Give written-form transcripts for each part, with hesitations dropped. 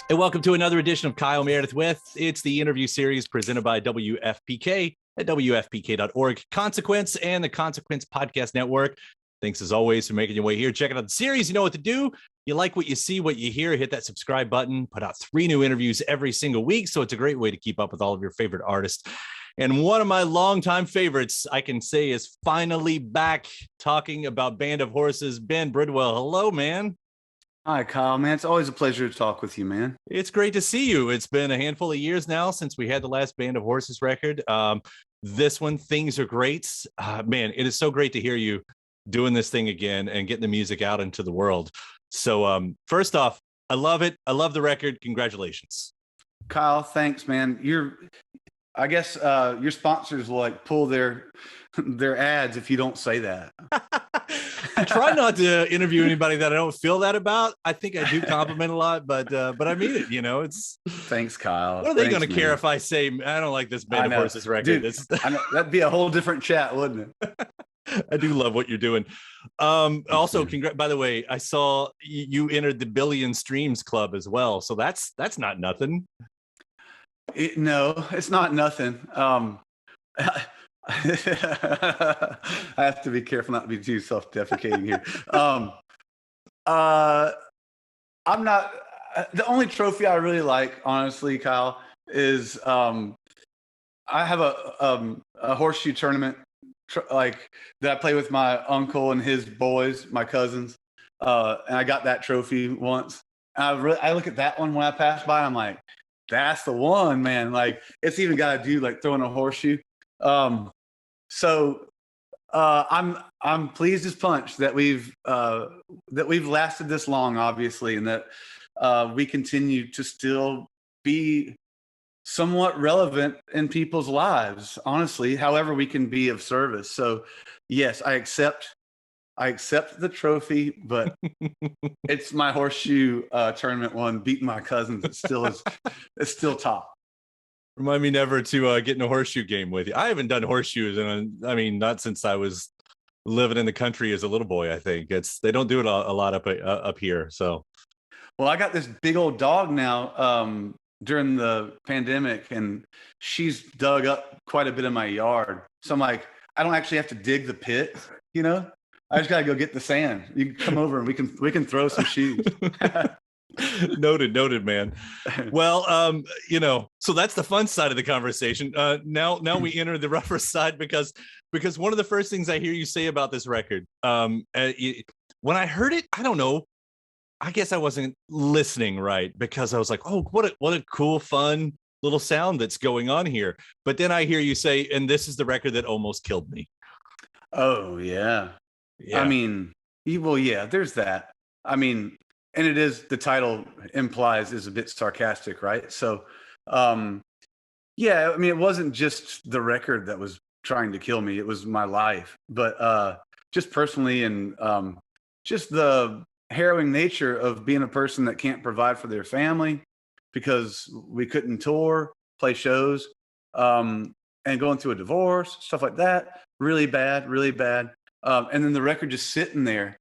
And welcome to another edition of Kyle Meredith with. It's the interview series presented by WFPK at WFPK.org, Consequence, and the Consequence Podcast Network. Thanks as always for making your way here. Checking out the series. You know what to do. You like what you see, what you hear, hit that subscribe button. Put out 3 new interviews every single week. So it's a great way to keep up with all of your favorite artists. And one of my longtime favorites, I can say, is finally back talking about Band of Horses, Ben Bridwell. Hello, man. Hi, Kyle, man. It's always a pleasure to talk with you, man. It's great to see you. It's been a handful of years now since we had the last Band of Horses record. This one, Things Are Great. Man, it is so great to hear you doing this thing again and getting the music out into the world. So first off, I love it. I love the record. Congratulations. Kyle, thanks, man. I guess your sponsors will like pull their ads if you don't say that. I try not to interview anybody that I don't feel that about. I think I do compliment a lot, but I mean it. You know, it's. Thanks, Kyle. What are they going to care if I say I don't like this Band of Horses record? Dude, I know, that'd be a whole different chat, wouldn't it? I do love what you're doing. Also, by the way, I saw you entered the Billion Streams Club as well. So that's not nothing. No, it's not nothing. I have to be careful not to be too self-deprecating here. I'm not. The only trophy I really like, honestly, Kyle, is I have a horseshoe tournament like that I play with my uncle and his boys, my cousins, and I got that trophy once. I look at that one when I pass by. I'm like, that's the one, man. Like it's even got to do like throwing a horseshoe. So I'm pleased as punch that we've lasted this long, obviously, and that we continue to still be somewhat relevant in people's lives, honestly, however we can be of service. So yes, I accept the trophy, but it's my horseshoe tournament one, beating my cousins. It's still top. Remind me never to get in a horseshoe game with you. I haven't done horseshoes, and I mean, not since I was living in the country as a little boy. I think they don't do it a lot up here. So, well, I got this big old dog now during the pandemic, and she's dug up quite a bit of my yard. So I'm like, I don't actually have to dig the pit, you know. I just gotta go get the sand. You can come over and we can throw some shoes. Noted, man. Well, so that's the fun side of the conversation. Now we enter the rougher side because one of the first things I hear you say about this record, when I heard it, I don't know, I guess I wasn't listening right because I was like, oh, what a cool, fun little sound that's going on here. But then I hear you say, and this is the record that almost killed me. Oh yeah. I mean, yeah, there's that. I mean, and it is, the title implies, is a bit sarcastic, right? So, yeah, I mean, it wasn't just the record that was trying to kill me. It was my life. But just personally and just the harrowing nature of being a person that can't provide for their family because we couldn't tour, play shows, and going through a divorce, stuff like that. Really bad, really bad. And then the record just sitting there.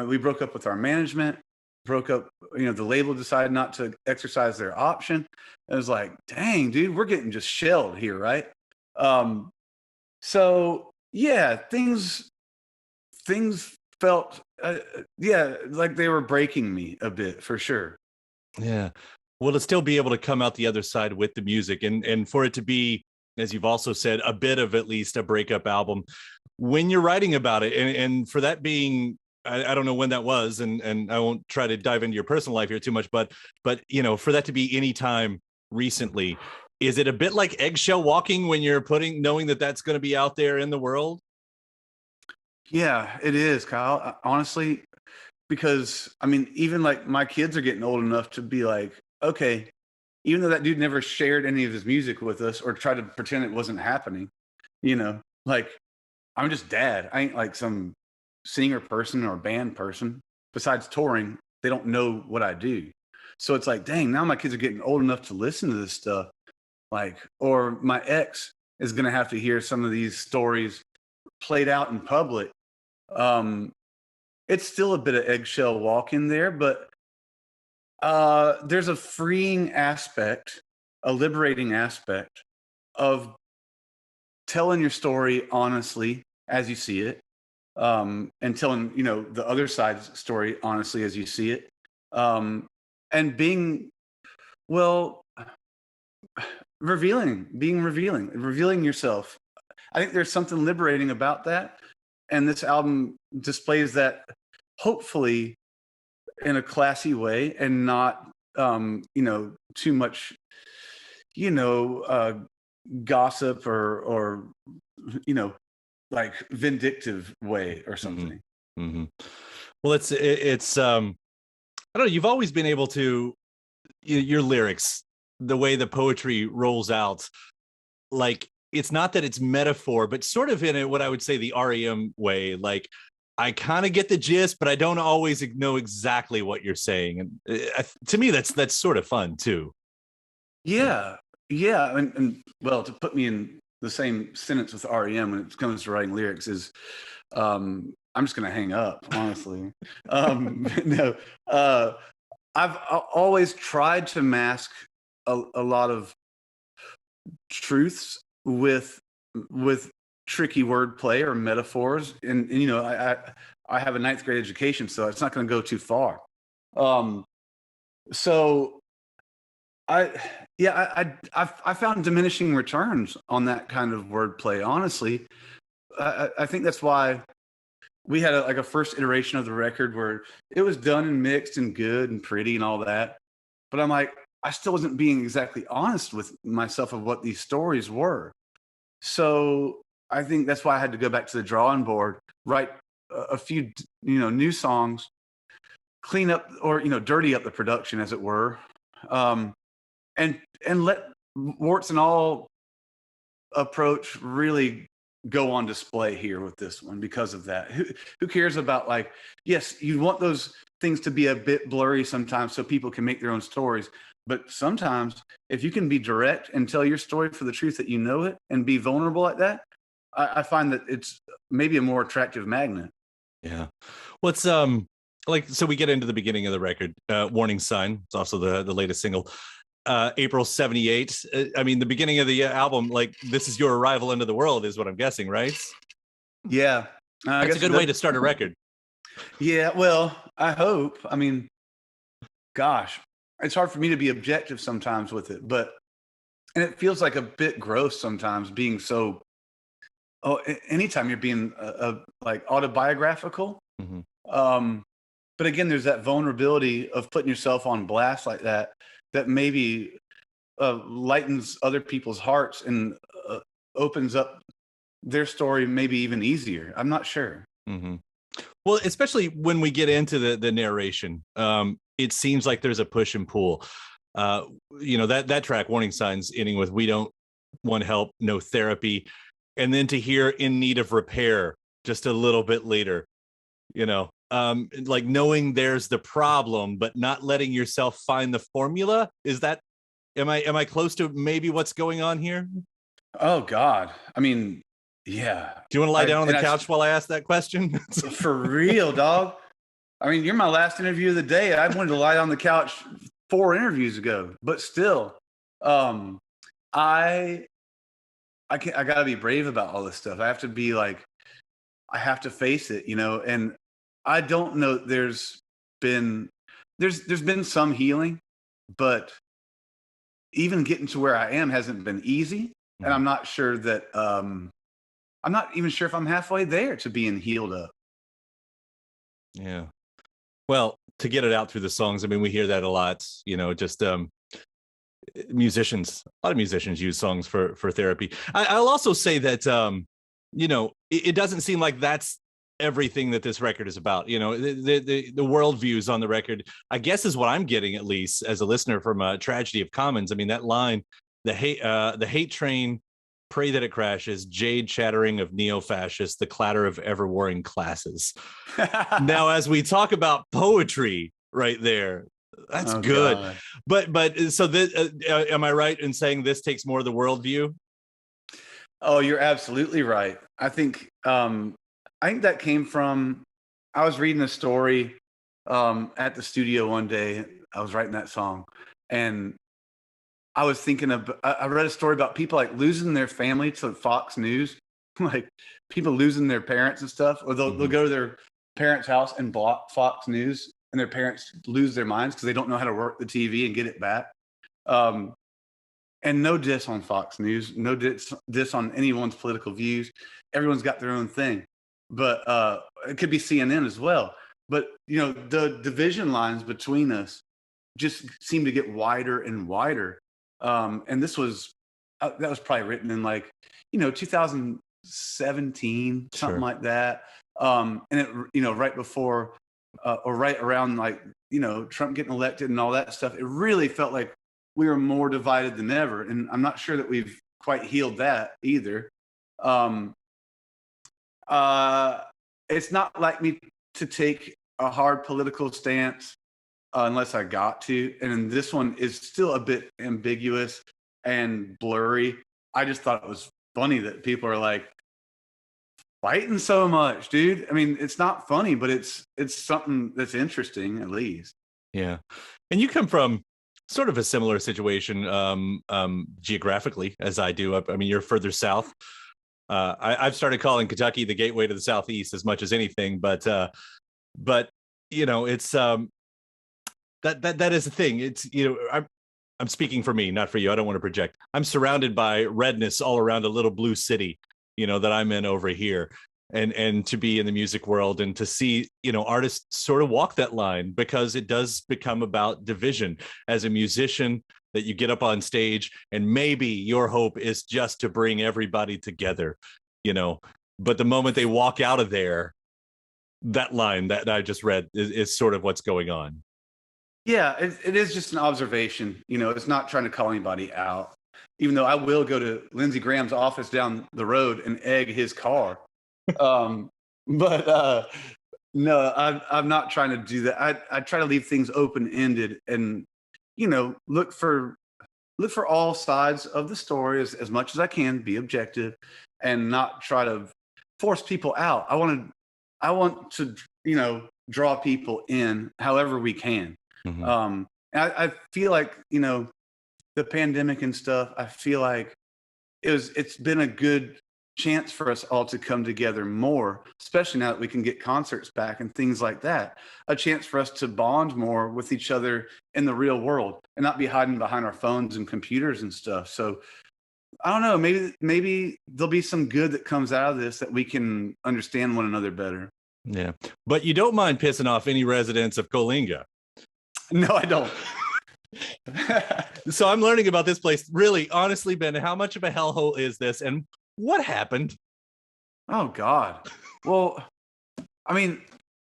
We broke up with our management, broke up, the label decided not to exercise their option. It was like, dang, dude, we're getting just shelled here, right? So yeah, things felt, like they were breaking me a bit, for sure. Yeah. Well, to still be able to come out the other side with the music and for it to be, as you've also said, a bit of at least a breakup album, when you're writing about it, and for that being, I don't know when that was, and I won't try to dive into your personal life here too much, but for that to be any time recently, is it a bit like eggshell walking when you're knowing that that's going to be out there in the world? Yeah, it is, Kyle. Honestly, because I mean, even like my kids are getting old enough to be like, okay, even though that dude never shared any of his music with us or tried to pretend it wasn't happening, like I'm just dad. I ain't like some singer person or band person. Besides touring, they don't know what I do. So it's like, dang, now my kids are getting old enough to listen to this stuff. Like, or my ex is going to have to hear some of these stories played out in public. It's still a bit of eggshell walk in there, but There's a freeing aspect, a liberating aspect of telling your story honestly as you see it, and telling the other side's story honestly as you see it, um, and being well revealing yourself. I think there's something liberating about that, and this album displays that, hopefully in a classy way, and not too much you know uh gossip or you know like vindictive way or Mm-hmm. something. Mm-hmm. Well, it's I don't know. You've always been able to your lyrics, the way the poetry rolls out, like it's not that it's metaphor, but sort of in a, what I would say the REM way. Like I kind of get the gist, but I don't always know exactly what you're saying. And to me, that's sort of fun too. Yeah, yeah, and well, to put me in the same sentence with REM when it comes to writing lyrics is, I'm just gonna hang up, honestly. No, uh, always tried to mask a lot of truths with tricky wordplay or metaphors, and I have a ninth grade education, so it's not going to go too far. Um, so I yeah I found diminishing returns on that kind of wordplay. Honestly, I think that's why we had like a first iteration of the record where it was done and mixed and good and pretty and all that. But I'm like, I still wasn't being exactly honest with myself of what these stories were. So I think that's why I had to go back to the drawing board, write a few, new songs, clean up or dirty up the production, as it were, um, and let warts and all approach really go on display here with this one because of that. Who cares about, like, yes, you want those things to be a bit blurry sometimes so people can make their own stories, but sometimes if you can be direct and tell your story for the truth that you know it and be vulnerable like that, I find that it's maybe a more attractive magnet. Yeah. What's like, so we get into the beginning of the record, Warning Sign. It's also the latest single. April 78. I mean, the beginning of the album, like this is your arrival into the world is what I'm guessing, right? Yeah. I That's a guess good way to start a record. yeah, well, I hope. I mean, gosh, it's hard for me to be objective sometimes with it, but and it feels like a bit gross sometimes being so. Oh, anytime you're being like autobiographical, Mhm. um, but again, there's that vulnerability of putting yourself on blast like that, that maybe lightens other people's hearts and opens up their story maybe even easier. I'm not sure. Mm-hmm. Well, especially when we get into the narration, it seems like there's a push and pull. That track, Warning Signs, ending with "We don't want help, no therapy," and then to hear "In need of repair" just a little bit later. Like knowing there's the problem, but not letting yourself find the formula. Is that am I close to maybe what's going on here? Oh God, I mean, yeah. Do you want to lie down on the I couch while I ask that question? for real, dog. I mean, you're my last interview of the day. I wanted to lie on the couch 4 interviews ago, but still, um, I I gotta be brave about all this stuff. I have to be like, I have to face it, and I don't know. Been there's been some healing, but even getting to where I am hasn't been easy, and Mhm. I'm not even sure if I'm halfway there to being healed up. Yeah. Well, to get it out through the songs, I mean, we hear that a lot. Just musicians. A lot of musicians use songs for therapy. I'll also say that it doesn't seem like that's everything that this record is about. The worldviews on the record, I guess, is what I'm getting, at least as a listener, from Tragedy of Commons. I mean, that line, the hate train, pray that it crashes, jade chattering of neo-fascists, the clatter of ever-warring classes. Now, as we talk about poetry right there, that's Oh good. God. But so this, am I right in saying this takes more of the worldview? Oh, you're absolutely right. I think that came from, I was reading a story at the studio one day, I was writing that song, and I was thinking of, I read a story about people like losing their family to Fox News, like people losing their parents and stuff, or they'll go to their parents' house and block Fox News, and their parents lose their minds because they don't know how to work the TV and get it back. And no diss on Fox News, no diss on anyone's political views. Everyone's got their own thing, but it could be CNN as well. But the division lines between us just seem to get wider and wider. And this was that was probably written in 2017, something like that. And it right before or right around Trump getting elected and all that stuff. It really felt like we were more divided than ever, and I'm not sure that we've quite healed that either. It's not like me to take a hard political stance unless I got to, and this one is still a bit ambiguous and blurry. I just thought it was funny that people are like fighting so much, dude. I mean, it's not funny, but it's something that's interesting at least. Yeah, and you come from sort of a similar situation geographically as I do. I mean, you're further south. I've started calling Kentucky the gateway to the Southeast as much as anything, but it's that is the thing. It's I'm speaking for me, not for you. I don't want to project. I'm surrounded by redness all around a little blue city, that I'm in over here. And to be in the music world and to see, artists sort of walk that line, because it does become about division as a musician, that you get up on stage and maybe your hope is just to bring everybody together, but the moment they walk out of there, that line that I just read is sort of what's going on. Yeah, it is just an observation. It's not trying to call anybody out, even though I will go to Lindsey Graham's office down the road and egg his car. No, I'm not trying to do that. I try to leave things open-ended and, look for all sides of the story as much as I can, be objective and not try to force people out. I want to, draw people in however we can. Mm-hmm. I feel like, the pandemic and stuff, I feel like it's been a good chance for us all to come together more, especially now that we can get concerts back and things like that. A chance for us to bond more with each other in the real world and not be hiding behind our phones and computers and stuff. So I don't know, maybe there'll be some good that comes out of this, that we can understand one another better. Yeah. But you don't mind pissing off any residents of Coalinga? No, I don't. So I'm learning about this place. Really, honestly, Ben, how much of a hellhole is this? And what happened? Oh, God. Well, I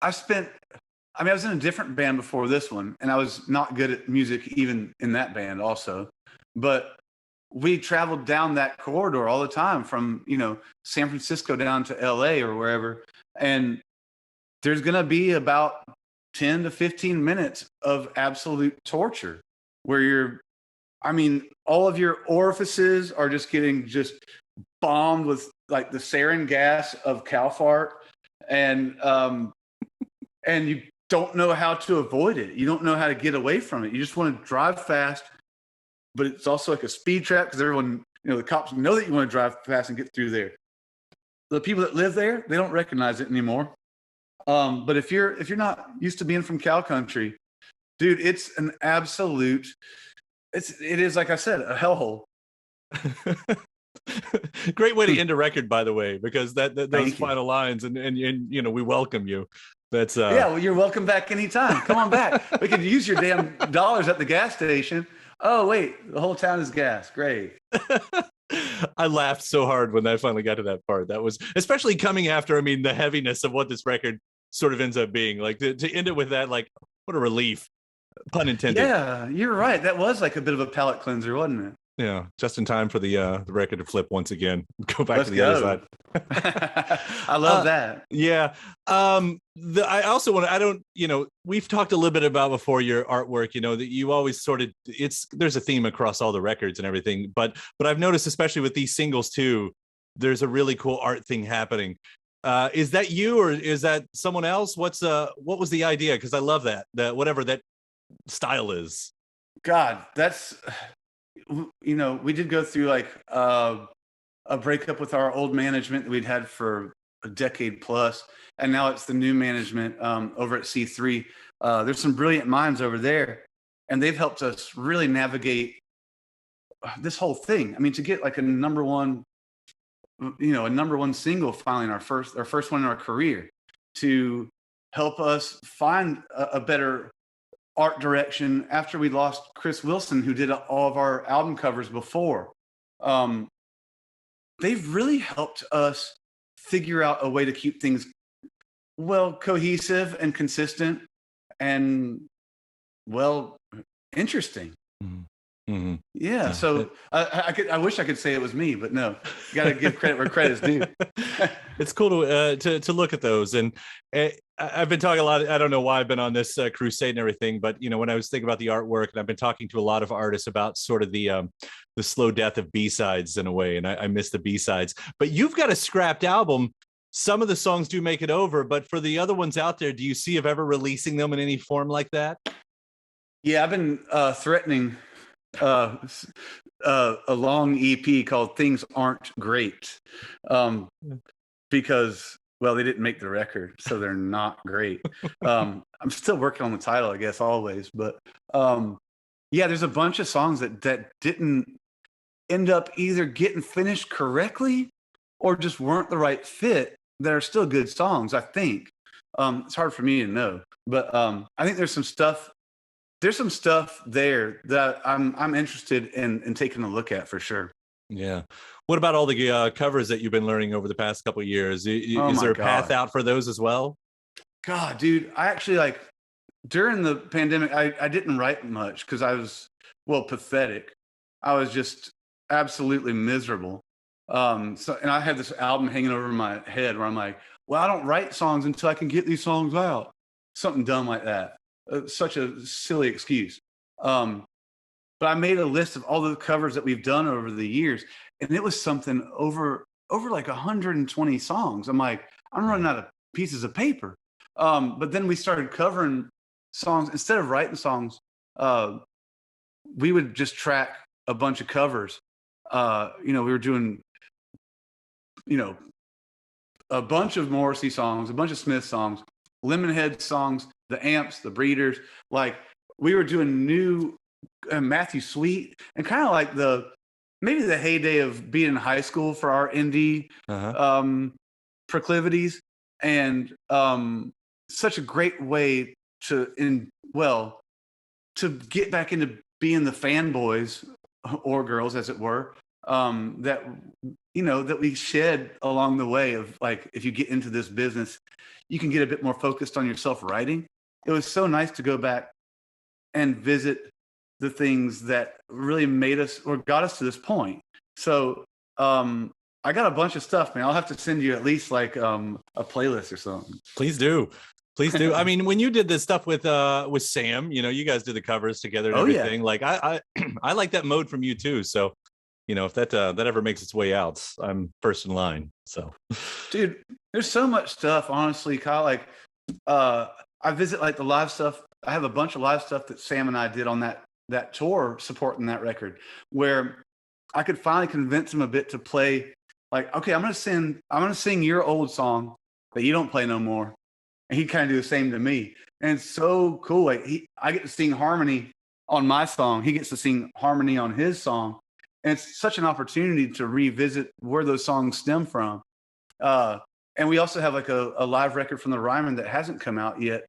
was in a different band before this one, and I was not good at music even in that band also. But we traveled down that corridor all the time from, San Francisco down to LA or wherever. And there's going to be about 10 to 15 minutes of absolute torture where all of your orifices are just getting bombed with like the sarin gas of cow fart, and you don't know how to avoid it. You don't know how to get away from it. You just want to drive fast, but it's also like a speed trap because everyone, the cops know that you want to drive fast and get through there. The people that live there, they don't recognize it anymore. But if you're not used to being from cow country, dude, it's an absolute, it is, like I said, a hellhole. Great way to end a record, by the way, because those final lines and we welcome you. That's yeah, well, you're welcome back anytime. Come on back. We could use your damn dollars at the gas station. Oh wait, the whole town is gas. Great. I laughed so hard when I finally got to that part. That was especially coming after, the heaviness of what this record sort of ends up being. Like to end it with that, like, what a relief, pun intended. Yeah, you're right. That was like a bit of a palate cleanser, wasn't it? Yeah, just in time for the record to flip once again. Go back to the other side. I love that. Yeah. I also want to, we've talked a little bit about before your artwork, that you always sort of, there's a theme across all the records and everything, but I've noticed, especially with these singles too, there's a really cool art thing happening. Is that you or is that someone else? What was the idea? Because I love that whatever that style is. God, that's, we did go through like a breakup with our old management that we'd had for a decade plus, and now it's the new management over at C3. There's some brilliant minds over there, and they've helped us really navigate this whole thing. I mean, to get like a number one single finally in our first one in our career, to help us find a better art direction after we lost Chris Wilson, who did all of our album covers before. They've really helped us figure out a way to keep things cohesive and consistent and interesting. Mm-hmm. Yeah. So I wish I could say it was me, but no, you got to give credit where credit's due. It's cool to look at those. And I've been talking a lot. I don't know why I've been on this crusade and everything, but when I was thinking about the artwork, and I've been talking to a lot of artists about sort of the slow death of B-sides in a way. And I miss the B-sides, but you've got a scrapped album. Some of the songs do make it over, but for the other ones out there, do you see of ever releasing them in any form like that? Yeah, I've been threatening a long EP called Things Aren't Great, because they didn't make the record, so they're not great. I'm still working on the title, I guess, always, but there's a bunch of songs that didn't end up either getting finished correctly or just weren't the right fit, that are still good songs, I think. It's hard for me to know, but I think there's some stuff there that I'm interested in taking a look at for sure. Yeah. What about all the covers that you've been learning over the past couple of years? Is there a path out for those as well? God, dude, I actually during the pandemic, I didn't write much because I was, pathetic. I was just absolutely miserable. And I had this album hanging over my head where I'm like, I don't write songs until I can get these songs out. Something dumb like that. Such a silly excuse. But I made a list of all the covers that we've done over the years, and it was something over like 120 songs. I'm like, I'm running out of pieces of paper. But then we started covering songs instead of writing songs. We would just track a bunch of covers. We were doing, a bunch of Morrissey songs, a bunch of Smith songs, Lemonhead songs, the Amps, the Breeders. Like, we were doing new Matthew Sweet, and kind of like maybe the heyday of being in high school for our indie proclivities, and such a great way to get back into being the fanboys or girls, as it were, that we shed along the way of, like, if you get into this business, you can get a bit more focused on yourself writing. It was so nice to go back and visit the things that really made us or got us to this point. So I got a bunch of stuff, man. I'll have to send you at least like a playlist or something. Please do. Please do. I mean, when you did this stuff with Sam, you guys did the covers together and everything. Yeah. Like I like that mode from you too. So, if that ever makes its way out, I'm first in line. So, dude, there's so much stuff, honestly, Kyle. Like, I visit like the live stuff. I have a bunch of live stuff that Sam and I did on that tour supporting that record, where I could finally convince him a bit to play. Like, okay, I'm gonna sing your old song that you don't play no more, and he kind of do the same to me. And it's so cool. Like, I get to sing harmony on my song, he gets to sing harmony on his song, and it's such an opportunity to revisit where those songs stem from. And we also have like a live record from the Ryman that hasn't come out yet,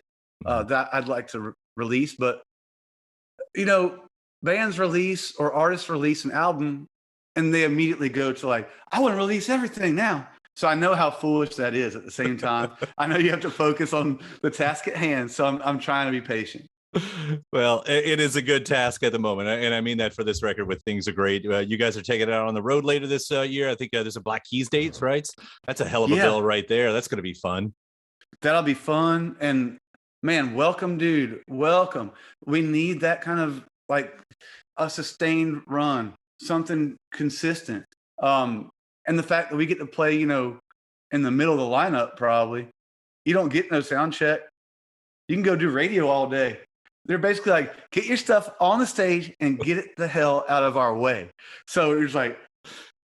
that I'd like to release. But bands release or artists release an album, and they immediately go to like, I want to release everything now. So I know how foolish that is. At the same time, I know you have to focus on the task at hand. So I'm trying to be patient. Well, it is a good task at the moment, and I mean that for this record with Things Are Great. You guys are taking it out on the road later this year. I think there's a Black Keys dates, right? That's a hell of a bill right there. That's going to be fun. That'll be fun. And man, welcome, dude. Welcome. We need that kind of like a sustained run, something consistent. And the fact that we get to play, in the middle of the lineup, probably, you don't get no sound check. You can go do radio all day. They're basically like, get your stuff on the stage and get it the hell out of our way. So it's like,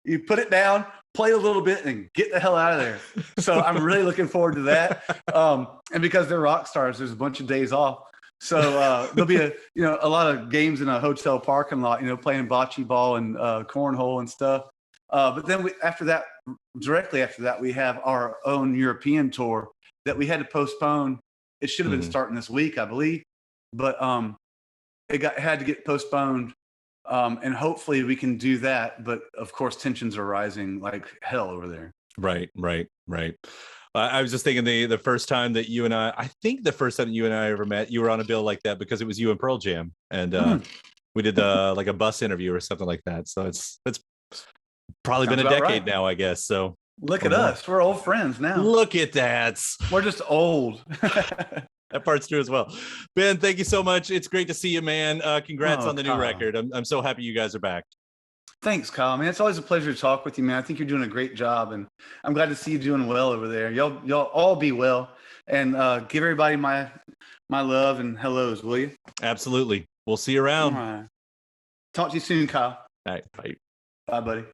you put it down, play a little bit, and get the hell out of there. So I'm really looking forward to that. And because they're rock stars, there's a bunch of days off. So there'll be a lot of games in a hotel parking lot, playing bocce ball and cornhole and stuff. But then directly after that, we have our own European tour that we had to postpone. It should have been starting this week, I believe, but it had to get postponed. And hopefully we can do that. But of course, tensions are rising like hell over there. Right. I was just thinking the first time that I think the first time that you and I ever met, you were on a bill like that because it was you and Pearl Jam. And we did like a bus interview or something like that. So it's probably been a decade now, I guess. So look at us. We're old friends now. Look at that. We're just old. That part's true as well. Ben, thank you so much. It's great to see you, man. Congrats on the new record. I'm so happy you guys are back. Thanks, Kyle, man. It's always a pleasure to talk with you, man. I think you're doing a great job, and I'm glad to see you doing well over there. Y'all all be well, and give everybody my love and hellos, will you? Absolutely. We'll see you around. All right. Talk to you soon, Kyle. All right. Bye. Bye, buddy.